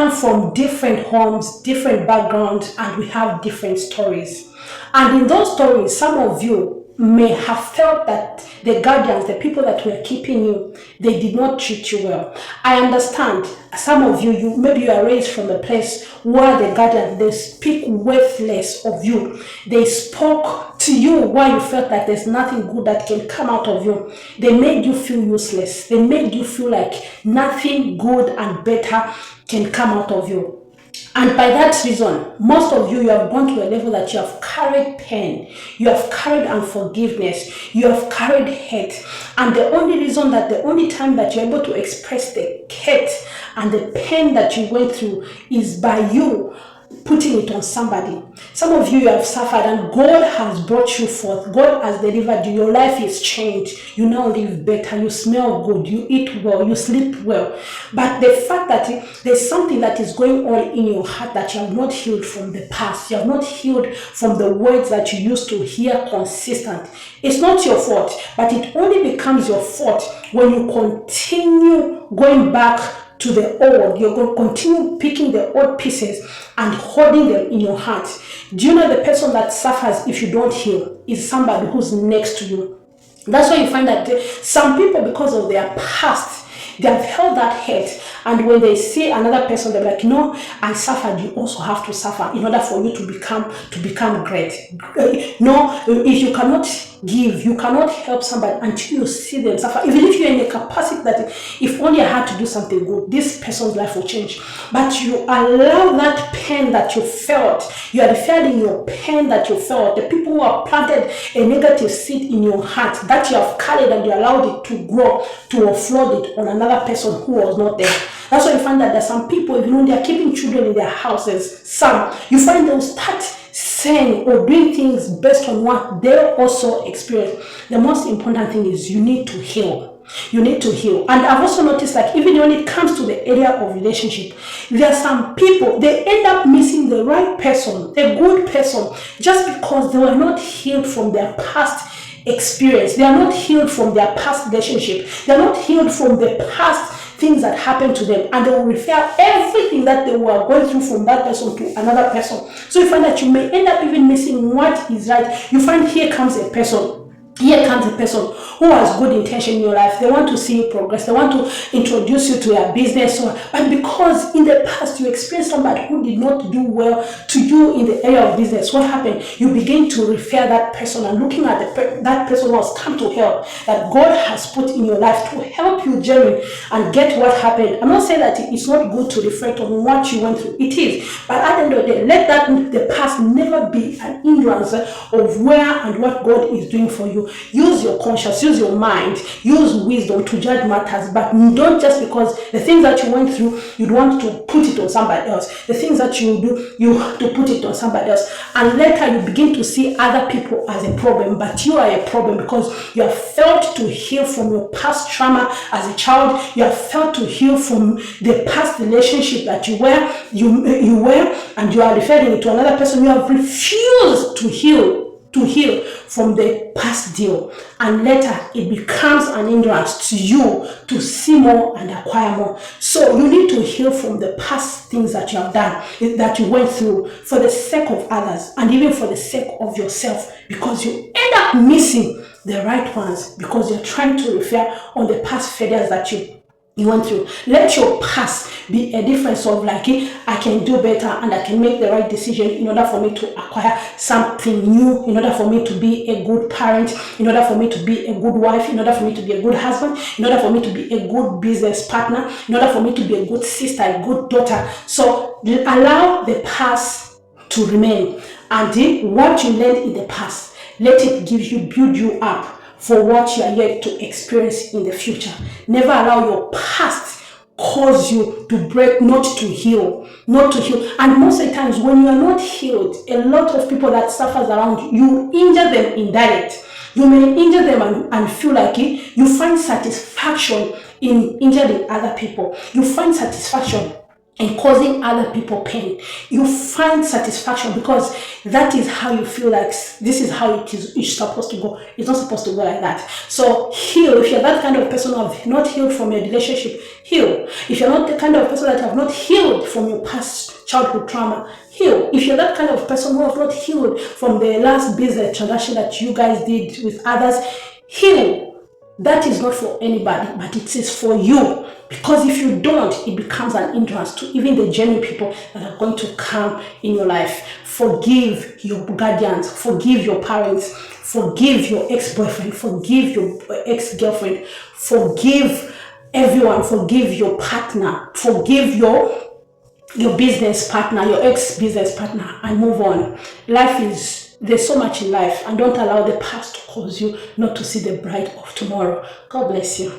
come from different homes, different backgrounds, and we have different stories. And in those stories, some of you may have felt that the guardians, the people that were keeping you, they did not treat you well. I understand some of you, maybe you are raised from a place where the guardians, they speak worthless of you. They spoke to you where you felt that there's nothing good that can come out of you. They made you feel useless. They made you feel like nothing good and better can come out of you. And by that reason, most of you have gone to a level that you have carried pain, you have carried unforgiveness, you have carried hate. And the only time that you're able to express the hate and the pain that you went through is by you putting it on somebody. Some of you have suffered and God has brought you forth. God has delivered you. Your life is changed. You now live better. You smell good. You eat well. You sleep well. But the fact that there's something that is going on in your heart that you have not healed from the past. You have not healed from the words that you used to hear consistent. It's not your fault, but it only becomes your fault when you continue going back to the old. You're going to continue picking the old pieces and holding them in your heart. Do you know the person that suffers if you don't heal is somebody who's next to you? That's why you find that some people, because of their past, they have held that hate, and when they see another person, they're like, no, I suffered, you also have to suffer in order for you to become great. No, if you cannot give, you cannot help somebody until you see them suffer. Even if you're in a capacity that if only I had to do something good, this person's life will change. But you allow that pain that you felt, you are referring your pain that you felt, the people who have planted a negative seed in your heart that you have carried and you allowed it to grow, to offload it on another person who was not there. That's why you find that there's some people, even when they are keeping children in their houses, some, you find they'll start saying or doing things based on what they also experience. The most important thing is you need to heal. You need to heal. And I've also noticed that even when it comes to the area of relationship, there are some people, they end up missing the right person, a good person, just because they were not healed from their past experience. They are not healed from their past relationship. They are not healed from the past things that happened to them, and they will refer everything that they were going through from that person to another person. So you find that you may end up even missing what is right. You find here comes a person who has good intention in your life. They want to see you progress. They want to introduce you to their business. But because in the past you experienced somebody who did not do well to you in the area of business, what happened? You begin to refer that person, and looking at that person who has come to help, that God has put in your life to help you journey and get what happened. I'm not saying that it's not good to reflect on what you went through. It is. But at the end of the day, let the past never be an hindrance of where and what God is doing for you. Use your conscience, use your mind, use wisdom to judge matters, but don't just because the things that you went through, you'd want to put it on somebody else. The things that you do, you have to put it on somebody else. And later you begin to see other people as a problem, but you are a problem because you have failed to heal from your past trauma as a child. You have failed to heal from the past relationship that you were, and you are referring it to another person. You have refused to heal from the past deal, and later it becomes an hindrance to you to see more and acquire more. So you need to heal from the past things that you have done, that you went through, for the sake of others and even for the sake of yourself, because you end up missing the right ones because you're trying to refer on the past failures that you went through. Let your past be a difference of like, I can do better and I can make the right decision in order for me to acquire something new, in order for me to be a good parent, in order for me to be a good wife, in order for me to be a good husband, in order for me to be a good business partner, in order for me to be a good sister, a good daughter. So allow the past to remain, and what you learned in the past, let it build you up for what you are yet to experience in the future. Never allow your past cause you to break, not to heal. And most of the times when you are not healed, a lot of people that suffers around you injure them indirect. You may injure them and feel like you find satisfaction in injuring other people. You find satisfaction and causing other people pain, you find satisfaction because that is how you feel like this is how it's supposed to go. It's not supposed to go like that. So heal. If you're that kind of person who have not healed from your relationship, heal. If you're not the kind of person that have not healed from your past childhood trauma, heal. If you're that kind of person who have not healed from the last business transaction that you guys did with others, heal. That is not for anybody, but it is for you. Because if you don't, it becomes an hindrance to even the genuine people that are going to come in your life. Forgive your guardians, forgive your parents, forgive your ex-boyfriend, forgive your ex-girlfriend, forgive everyone, forgive your partner, forgive your business partner, your ex-business partner, and move on. There's so much in life, and don't allow the past to cause you not to see the bright of tomorrow. God bless you.